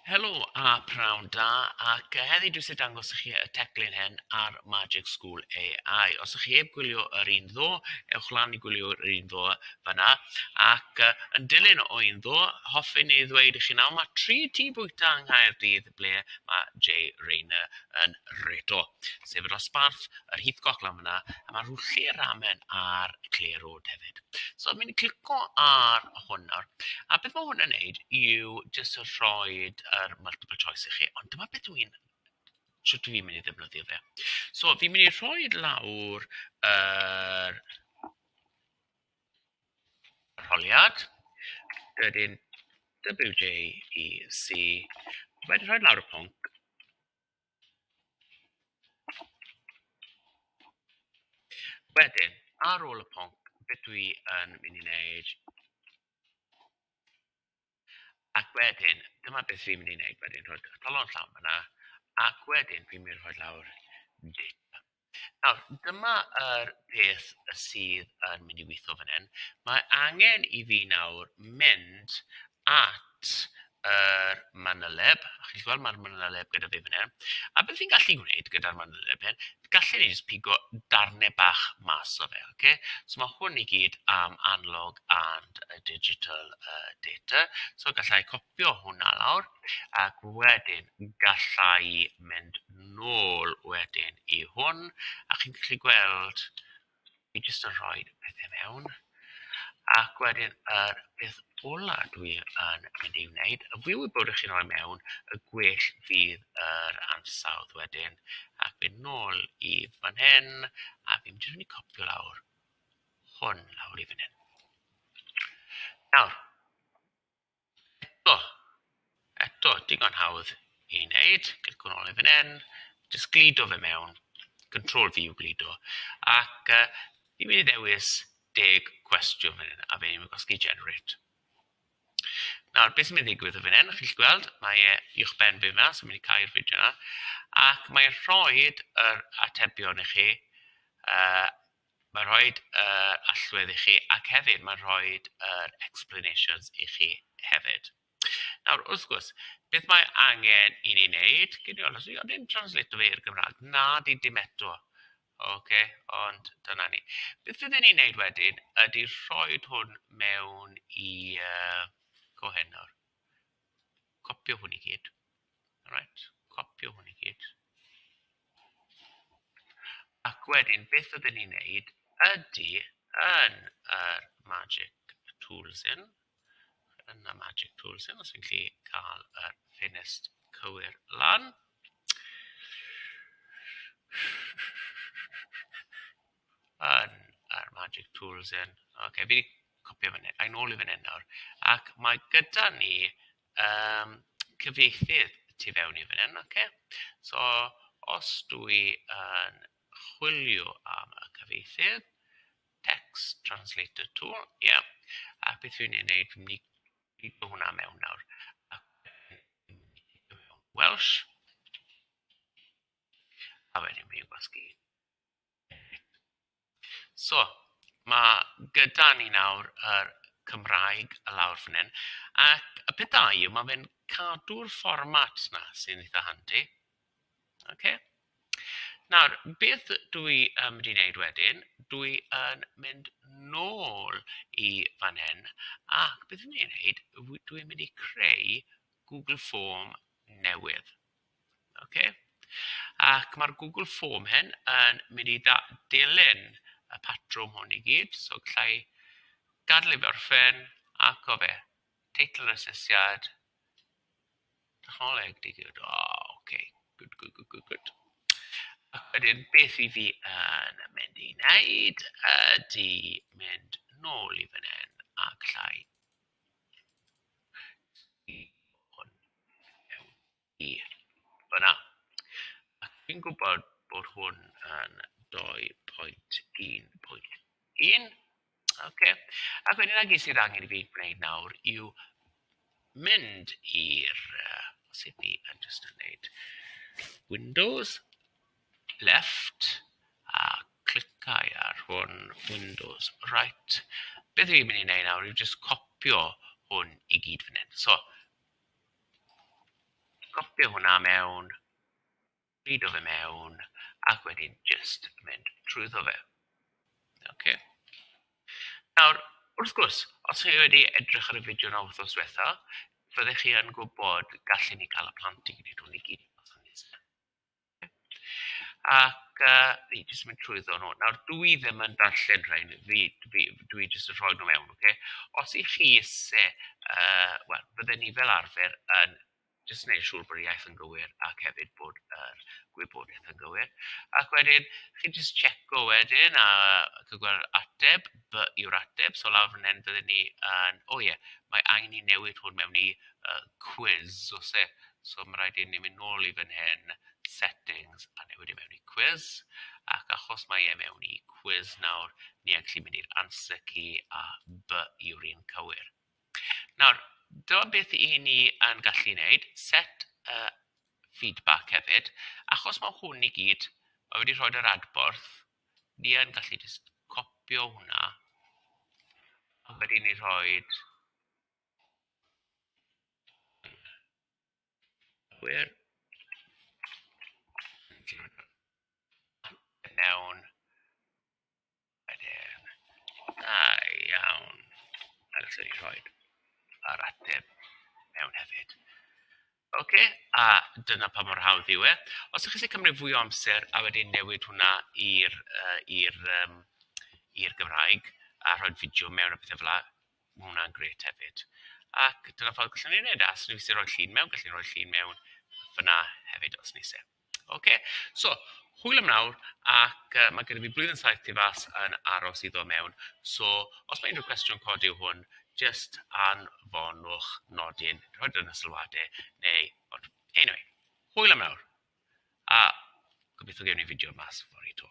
Helo a prawn da, ac heddi dwi sy'n dangos i chi y teclyn hyn ar Magic School AI. Os ydych chi heb gwylio yr un ddo, ewch lan i gwylio yr un ddo fyna. Ac yn dilyn o un ddo, hoffi ni ddweud i chi nawr, mae 3 tŷ bwyta yng Nghaerdydd ble mae Jay Rayner yn reto. Sef y Dosbarth, yr Heathcock lan fyna, a mae Rwlli Ramen a'r Clear Road hefyd. So, mynd i clico ar hwn nawr. A beth mae hwn yn neud yw jyst yn rhoi multiple choice i chi, ond dyma beth sut fi'n mynd i ddefnyddio fe. So, fi'n mynd i rhoi lawr yr arholiad, dydyn WJEC, wedi rhoi lawr y pwnc. Wedyn, ar ôl y pwnc, beth dwi yn mynd i wneud, ac wedyn, dyma beth fi'n mynd i wneud wedyn, rhoi dolon llawn fyna, ac wedyn fi'n mynd i rhoi lawr dip. Nawr, dyma yr peth sydd yn mynd i weithio fan hyn. Mae angen i fi nawr mynd at yr manyleb. Chi'n gweld mae'r manyleb gyda fi fan hyn. A beth fi'n gallu gwneud gyda'r manyleb hyn, gallu ni jyst pigo darnau bach mas o fe. Okay? So mae hwn i gyd am analog and digital data. So gallai copio hwnna lawr ac wedyn gallai mynd nôl wedyn i hwn. A chi'n gallu gweld, fi jyst yn rhoi pethau mewn. Ac wedyn, yr peth ola dwi yn mynd i wneud, y fi wybod eich chi'n rhoi mewn, y gwell fydd yr ansawdd wedyn. Ac fynd nôl i fan hyn, a fi'n mynd i copio lawr hwn lawr i fan hyn. Nawr, eto digon hawdd i wneud, clic nôl i fan hyn, jyst glido fe mewn, Control V yw glido, ac fi'n mynd i ddewis 10 cwestiwn fan hyn, a fe'n mynd i gosgu generate. Nawr, beth sy'n mynd i ddigwydd o fan hyn, chi'n gweld, mae uwch ben fi yma, so mynd i cael fideo yna, ac mae'n rhoi yr atebion i chi, mae'n rhoi allwedd i chi, ac hefyd mae'n rhoi yr explanations i chi hefyd. Nawr, wrth gwrs, beth mae angen i ni wneud, gyda'r os yw'n ddim translato fe i'r Gymraeg, na di dim eto. OK, ond dyna ni. Beth fydden ni'n wneud wedyn ydy rhoi hwn mewn i hyn nawr. Copio hwn i gyd. Alright, copio hwn i gyd. Ac wedyn, beth fydden ni'n wneud ydy yn yr Magic Tools yn y Magic Tools os fi'n gallu cael yr ffenest cywir lan. Yn yr Magic Tools yn. OK, fi wedi copio fan hyn, a'n ôl i fan hyn nawr. Ac mae gyda ni cyfieithydd tu fewn i fan hyn, OK? So, os dwi yn chwilio am y cyfieithydd, text translator tool, ie. A beth fi'n wneud, fi'n mynd i gyd hwnna mewn nawr. Welsh. A wedyn fi'n mynd i gwasgu. So, mae gyda ni nawr yr Cymraeg y lawr fan hyn, ac y peth da yw, mae fe'n cadw'r fformat na sy'n eitha handi. Okay? Nawr, beth dwi yn mynd i wneud wedyn, dwi yn mynd nôl i fan hyn, ac beth dwi'n mynd i wneud, dwi'n mynd i creu Google Form newydd. Okay? Ac mae'r Google Form hyn yn mynd i dilyn y patrwm hwn i gyd. So, gallai gadael i fe orffen ac o fe. Teitl yr asesiad. Technoleg digwyd. OK. Good. Ac wedyn, beth i fi yn mynd i wneud ydy mynd nôl i fan hyn a gallai hwn i fyna. Ac fi'n gwybod bod hwn yn 2.1.1. OK. Ac wedyn ag sydd angen i fi gwneud nawr yw mynd i'r, sut fi yn just yn wneud, Windows, left, a clicau ar hwn, Windows, right. Beth fi'n mynd i wneud nawr yw just copio hwn i gyd fan hyn. So, copio hwnna mewn, read o fe mewn, ac wedyn just mynd trwyddo fe. Okay. Nawr, wrth gwrs, os chi wedi edrych ar y fideo na wythnos diwetha, fyddech chi yn gwybod gallen ni cael y plant i gwneud hwn i gyd. Ac fi jyst mynd trwyddo nhw. Nawr, dwi ddim yn darllen rhain, dwi jyst yn rhoi nhw mewn, okay? Os i chi eisiau, wel, bydden ni fel arfer yn jyst wneud siŵr bod yr iaith yn gywir ac hefyd bod yr gwybodaeth yn gywir. Ac wedyn, chi jyst checo wedyn a cygwel ateb, by yw'r ateb. So lawr fan hyn bydden ni yn, mae angen i newid hwn mewn i quiz, os e. So mae rhaid i ni mynd nôl i fan hyn, settings, a newid i mewn i quiz. Ac achos mae e mewn i quiz nawr, ni yn gallu mynd i'r answer key a by yw'r un cywir. Nawr, dyma beth i ni yn gallu wneud, set feedback hefyd, achos mae hwn i gyd, mae wedi rhoi yr adborth, ni yn gallu just copio hwnna, a wedi ni rhoi wir mewn, wedyn, da iawn, a gallu ni rhoi yr ateb mewn hefyd. Okay, a dyna pa mor hawdd yw e. Os ydych chi'n cymryd fwy o amser a wedyn newid hwnna i'r Gymraeg a rhoi fideo mewn a pethau fel la, mae hwnna'n gret hefyd. Ac dyna ffordd gallwn ni'n neud, os ni eisiau rhoi llun mewn, gallwn ni rhoi llun mewn fyna hefyd os ni eisiau. Okay, so hwyl am nawr, ac mae gyda fi blwyddyn 7 tu fas yn aros iddo mewn. So os mae unrhyw cwestiwn codi yw hwn, just anfonwch nodyn, rhoi yn y sylwadau, neu, anyway, hwyl am nawr. A gobeithio gewn ni fideo mas fory to.